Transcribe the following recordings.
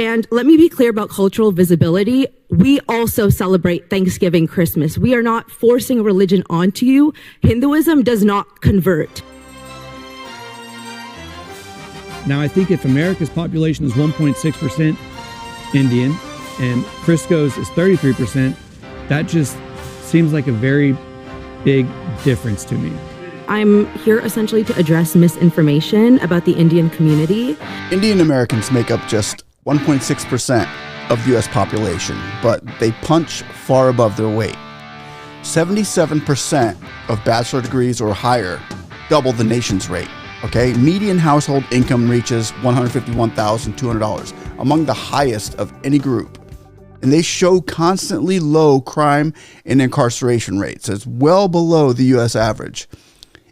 And let me be clear about cultural visibility. We also celebrate Thanksgiving, Christmas. We are not forcing religion onto you. Hinduism does not convert. Now, I think if America's population is 1.6% Indian and Frisco's is 33%, that just seems like a very big difference to me. I'm here essentially to address misinformation about the Indian community. Indian Americans make up just 1.6% of the U.S. population, but they punch far above their weight. 77% of bachelor degrees or higher, double the nation's rate. Okay, median household income reaches $151,200, among the highest of any group. And they show constantly low crime and incarceration rates, as well below the U.S. average.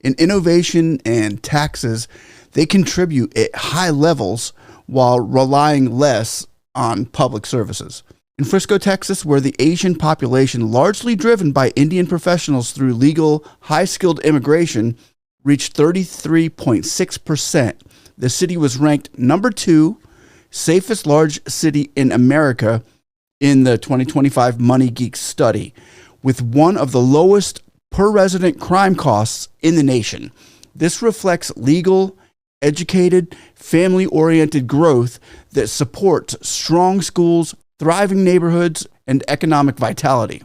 In innovation and taxes, they contribute at high levels while relying less on public services. In Frisco, Texas, where the Asian population, largely driven by Indian professionals through legal, high-skilled immigration, reached 33.6%. The city was ranked number 2 safest large city in America in the 2025 Money Geek study, with one of the lowest per resident crime costs in the nation. This reflects legal, educated, family-oriented growth that supports strong schools, thriving neighborhoods, and economic vitality.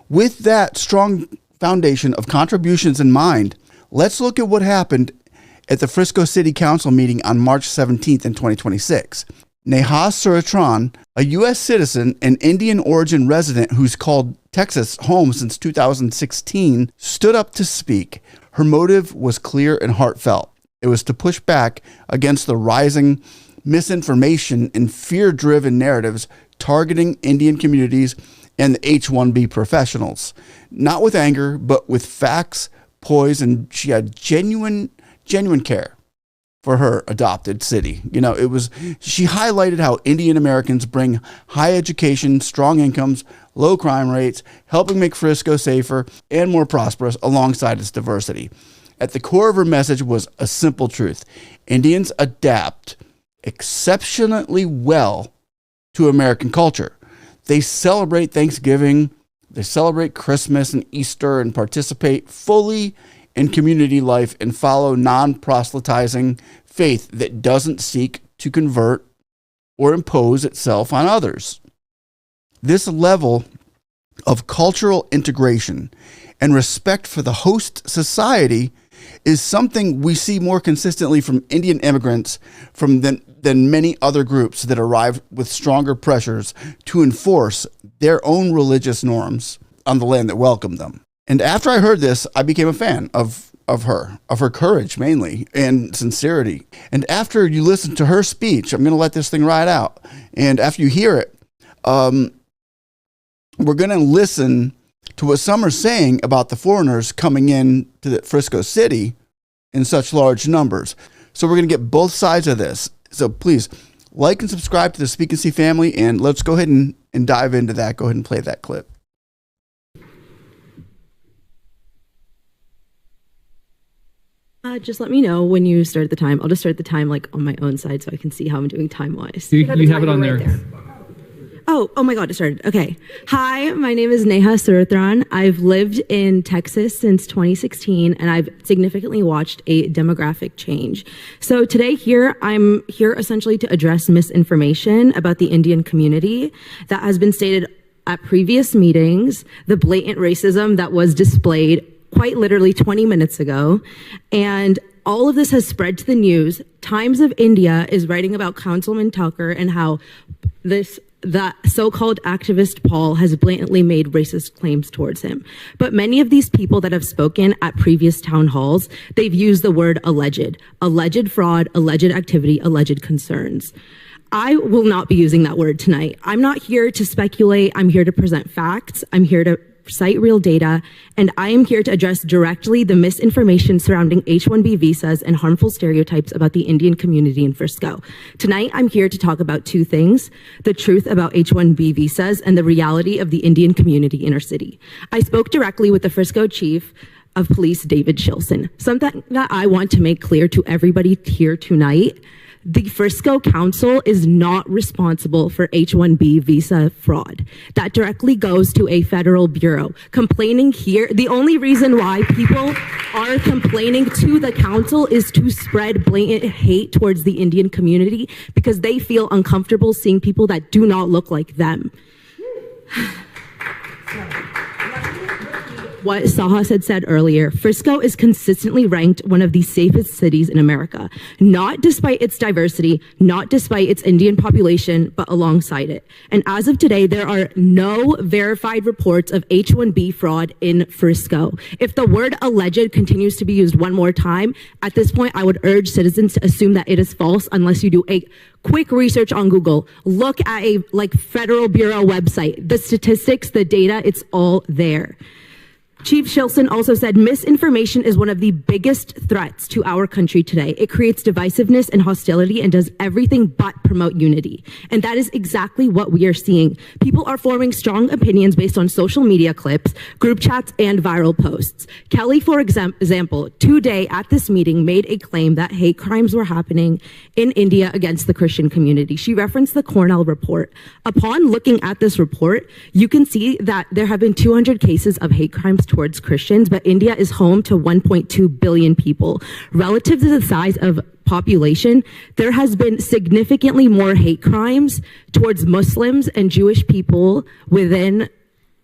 With that strong foundation of contributions in mind, let's look at what happened at the Frisco City Council meeting on March 17th in 2026. Neha Suratran, a U.S. citizen and Indian origin resident who's called Texas home since 2016, stood up to speak. Her motive was clear and heartfelt. It was to push back against the rising misinformation and fear-driven narratives targeting Indian communities and the H-1B professionals. Not with anger, but with facts, poise, and she had genuine care for her adopted city. She highlighted how Indian Americans bring high education, strong incomes, low crime rates, helping make Frisco safer and more prosperous alongside its diversity. At the core of her message was a simple truth. Indians adapt exceptionally well to American culture. They celebrate Thanksgiving, they celebrate Christmas and Easter, and participate fully in community life and follow non-proselytizing faith that doesn't seek to convert or impose itself on others. This level of cultural integration and respect for the host society is something we see more consistently from Indian immigrants than many other groups that arrive with stronger pressures to enforce their own religious norms on the land that welcomed them. And after I heard this, I became a fan of her courage mainly, and sincerity. And after you listen to her speech, I'm going to let this thing ride out. And after you hear it, we're going to listen to what some are saying about the foreigners coming in to the Frisco City in such large numbers. So we're going to get both sides of this. So please like and subscribe to the Speak and See family, and let's go ahead and dive into that. Go ahead and play that clip. Just let me know when you start the time. I'll just start the time on my own side so I can see how I'm doing time-wise. You have it on there. Oh my God, it started. Okay. Hi, my name is Neha Suratran. I've lived in Texas since 2016, and I've significantly watched a demographic change. So today I'm here essentially to address misinformation about the Indian community that has been stated at previous meetings, the blatant racism that was displayed quite literally 20 minutes ago, and all of this has spread to the news. Times of India is writing about Councilman Tucker and how that so-called activist Paul has blatantly made racist claims towards him. But many of these people that have spoken at previous town halls, they've used the word alleged fraud, alleged activity, alleged concerns. I will not be using that word tonight. I'm not here to speculate. I'm here to present facts. I'm here to cite real data, and I am here to address directly the misinformation surrounding H-1B visas and harmful stereotypes about the Indian community in Frisco. Tonight, I'm here to talk about two things: the truth about H-1B visas and the reality of the Indian community in our city. I spoke directly with the Frisco Chief of Police, David Shilson. Something that I want to make clear to everybody here tonight: the Frisco Council is not responsible for H-1B visa fraud. That directly goes to a federal bureau. Complaining here, the only reason why people are complaining to the council is to spread blatant hate towards the Indian community because they feel uncomfortable seeing people that do not look like them. What Sahas had said earlier, Frisco is consistently ranked one of the safest cities in America, not despite its diversity, not despite its Indian population, but alongside it. And as of today, there are no verified reports of H-1B fraud in Frisco. If the word alleged continues to be used one more time, at this point, I would urge citizens to assume that it is false unless you do a quick research on Google. Look at a Federal Bureau website. The statistics, the data, it's all there. Chief Shilson also said, misinformation is one of the biggest threats to our country today. It creates divisiveness and hostility and does everything but promote unity. And that is exactly what we are seeing. People are forming strong opinions based on social media clips, group chats, and viral posts. Kelly, for example, today at this meeting made a claim that hate crimes were happening in India against the Christian community. She referenced the Cornell report. Upon looking at this report, you can see that there have been 200 cases of hate crimes towards Christians, but India is home to 1.2 billion people. Relative to the size of population, there has been significantly more hate crimes towards Muslims and Jewish people within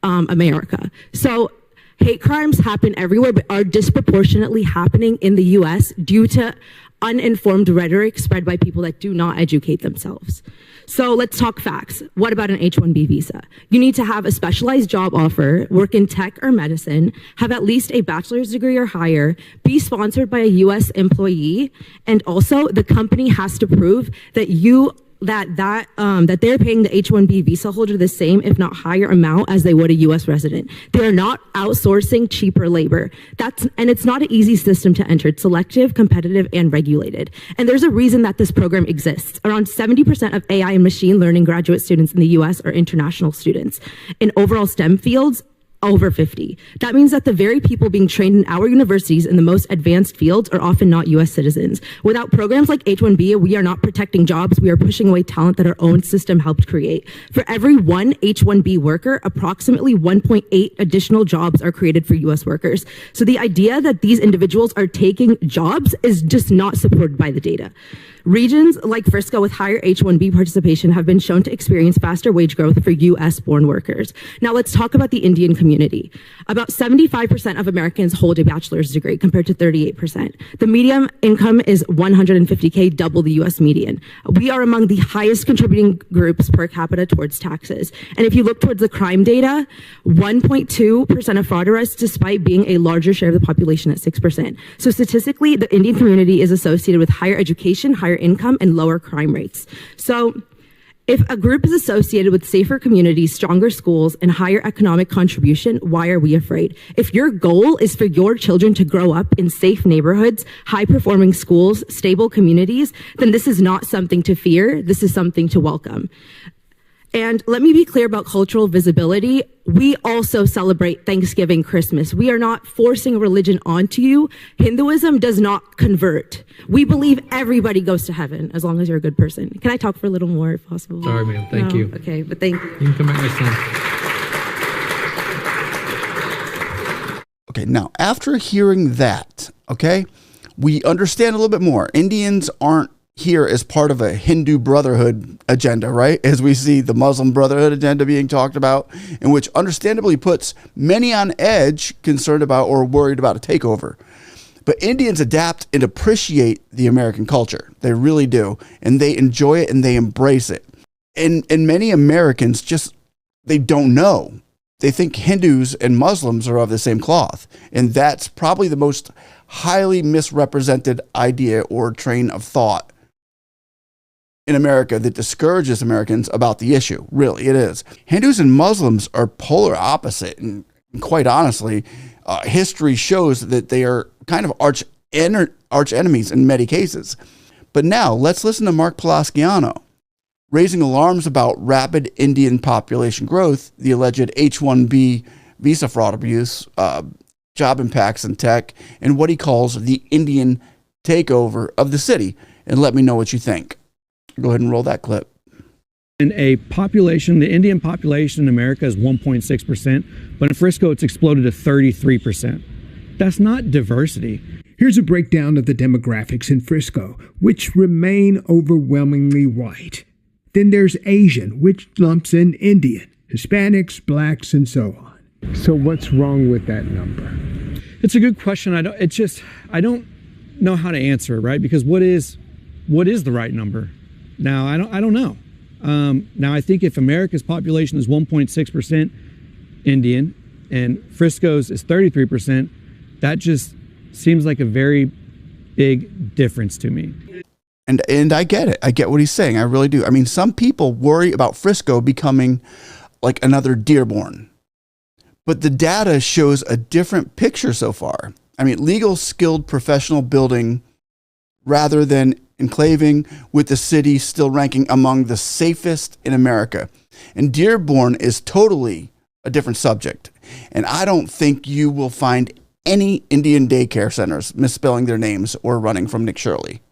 America. So hate crimes happen everywhere, but are disproportionately happening in the US due to uninformed rhetoric spread by people that do not educate themselves. So let's talk facts. What about an H-1B visa? You need to have a specialized job offer, work in tech or medicine, have at least a bachelor's degree or higher, be sponsored by a US employee, and also the company has to prove that that they're paying the H-1B visa holder the same, if not higher amount as they would a US resident. They are not outsourcing cheaper labor. And it's not an easy system to enter. It's selective, competitive, and regulated. And there's a reason that this program exists. Around 70% of AI and machine learning graduate students in the US are international students. In overall STEM fields, over 50. That means that the very people being trained in our universities in the most advanced fields are often not US citizens. Without programs like H-1B, we are not protecting jobs, we are pushing away talent that our own system helped create. For every one H-1B worker, approximately 1.8 additional jobs are created for US workers. So the idea that these individuals are taking jobs is just not supported by the data. Regions like Frisco with higher H-1B participation have been shown to experience faster wage growth for US-born workers. Now let's talk about the Indian community. About 75% of Americans hold a bachelor's degree compared to 38%. The median income is $150K, double the US median. We are among the highest contributing groups per capita towards taxes. And if you look towards the crime data, 1.2% of fraud arrests despite being a larger share of the population at 6%. So statistically, the Indian community is associated with higher education, higher income, and lower crime rates. So if a group is associated with safer communities, stronger schools, and higher economic contribution, why are we afraid? If your goal is for your children to grow up in safe neighborhoods, high-performing schools, stable communities, then this is not something to fear. This is something to welcome. And let me be clear about cultural visibility. We also celebrate Thanksgiving, Christmas. We are not forcing religion onto you. Hinduism does not convert. We believe everybody goes to heaven as long as you're a good person. Can I talk for a little more if possible? Sorry, ma'am. Thank you. Okay, but thank you. You can come back next time. Okay, now after hearing that, okay, we understand a little bit more. Indians aren't here as part of a Hindu brotherhood agenda, right? As we see the Muslim brotherhood agenda being talked about, in which understandably puts many on edge, concerned about or worried about a takeover. But Indians adapt and appreciate the American culture. They really do. And they enjoy it and they embrace it. And many Americans just, they don't know. They think Hindus and Muslims are of the same cloth. And that's probably the most highly misrepresented idea or train of thought in America that discourages Americans about the issue. Really, it is. Hindus and Muslims are polar opposite. And quite honestly, history shows that they are kind of arch enemies in many cases. But now let's listen to Mark Palaciano raising alarms about rapid Indian population growth, the alleged H-1B visa fraud abuse, job impacts in tech, and what he calls the Indian takeover of the city. and let me know what you think. Go ahead and roll that clip. And the Indian population in America is 1.6%, but in Frisco it's exploded to 33%. That's not diversity. Here's a breakdown of the demographics in Frisco, which remain overwhelmingly white. Then there's Asian, which lumps in Indian, Hispanics, blacks, and so on. So what's wrong with that number? It's a good question. I don't know how to answer it, right? Because what is the right number? Now, I don't know. Now, I think if America's population is 1.6% Indian and Frisco's is 33%, that just seems like a very big difference to me. And I get it. I get what he's saying. I really do. I mean, some people worry about Frisco becoming like another Dearborn. But the data shows a different picture so far. I mean, legal, skilled, professional building rather than enclaving, with the city still ranking among the safest in America. And Dearborn is totally a different subject. And I don't think you will find any Indian daycare centers misspelling their names or running from Nick Shirley.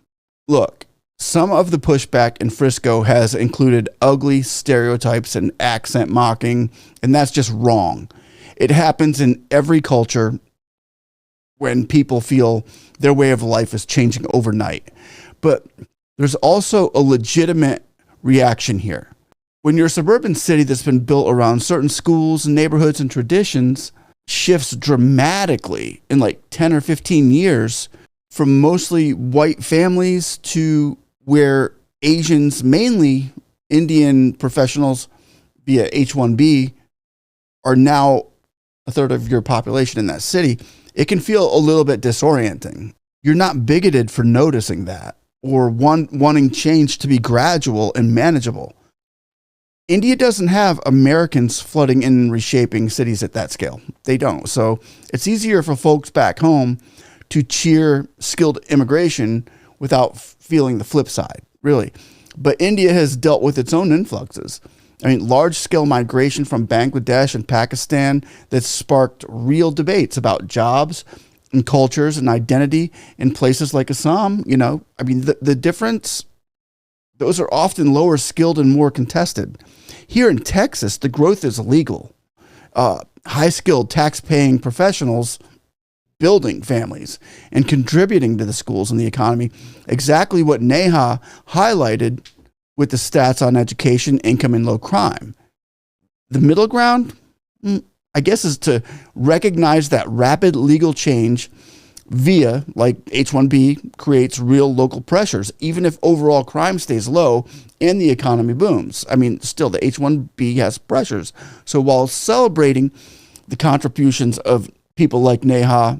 Look, some of the pushback in Frisco has included ugly stereotypes and accent mocking, and that's just wrong. It happens in every culture when people feel their way of life is changing overnight. But there's also a legitimate reaction here. When your suburban city that's been built around certain schools, neighborhoods, and traditions shifts dramatically in like 10 or 15 years from mostly white families to where Asians, mainly Indian professionals via H-1B, are now a third of your population in that city, it can feel a little bit disorienting. You're not bigoted for noticing that or wanting change to be gradual and manageable. India doesn't have Americans flooding in and reshaping cities at that scale. They don't. So it's easier for folks back home to cheer skilled immigration without feeling the flip side, really. But India has dealt with its own influxes. I mean, large-scale migration from Bangladesh and Pakistan that sparked real debates about jobs and cultures and identity in places like Assam. You know, I mean, the difference, those are often lower skilled and more contested. Here in Texas, the growth is illegal. High-skilled, tax-paying professionals building families and contributing to the schools and the economy. Exactly what Neha highlighted with the stats on education, income, and low crime. The middle ground, I guess, is to recognize that rapid legal change via, like H-1B, creates real local pressures, even if overall crime stays low and the economy booms. I mean, still, the H-1B has pressures. So while celebrating the contributions of people like Neha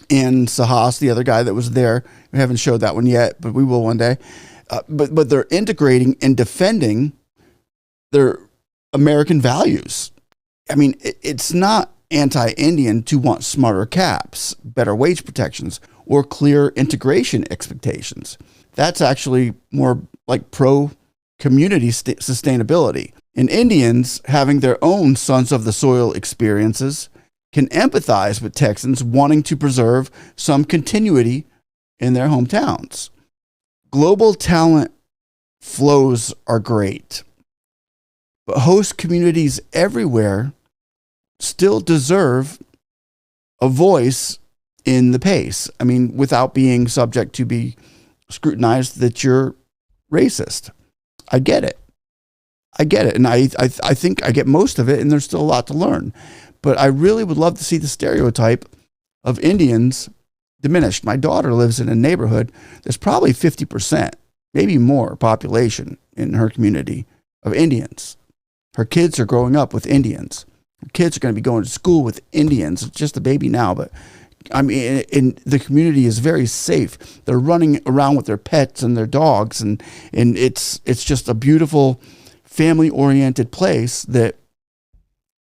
and Sahas, the other guy that was there, we haven't showed that one yet, but we will one day. But they're integrating and defending their American values. I mean, it's not anti-Indian to want smarter caps, better wage protections, or clear integration expectations. That's actually more like pro-community sustainability. And Indians, having their own sons of the soil experiences, can empathize with Texans wanting to preserve some continuity in their hometowns. Global talent flows are great, but host communities everywhere still deserve a voice in the pace. I mean, without being subject to be scrutinized that you're racist. I get it. And I think I get most of it, and there's still a lot to learn. But I really would love to see the stereotype of Indians diminished. My daughter lives in a neighborhood that's probably 50%, maybe more population in her community of Indians. Her kids are growing up with Indians. Her kids are going to be going to school with Indians. It's just a baby now, but I mean, the community is very safe. They're running around with their pets and their dogs, and it's just a beautiful family-oriented place that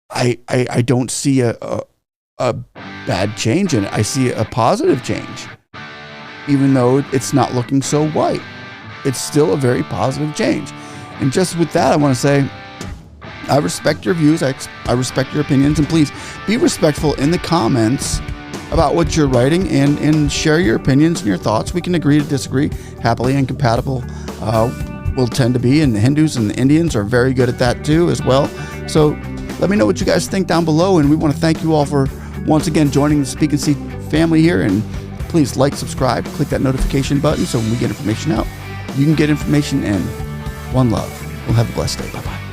I don't see a bad change in it. I see a positive change, even though it's not looking so white. It's still a very positive change. And just with that, I want to say, I respect your views. I respect your opinions, and please be respectful in the comments about what you're writing and share your opinions and your thoughts. We can agree to disagree. Happily incompatible will tend to be, and the Hindus and the Indians are very good at that too as well. So let me know what you guys think down below, and we want to thank you all for once again joining the Speak and See family here. And please like, subscribe, click that notification button so when we get information out, you can get information in. One love. We'll have a blessed day. Bye-bye.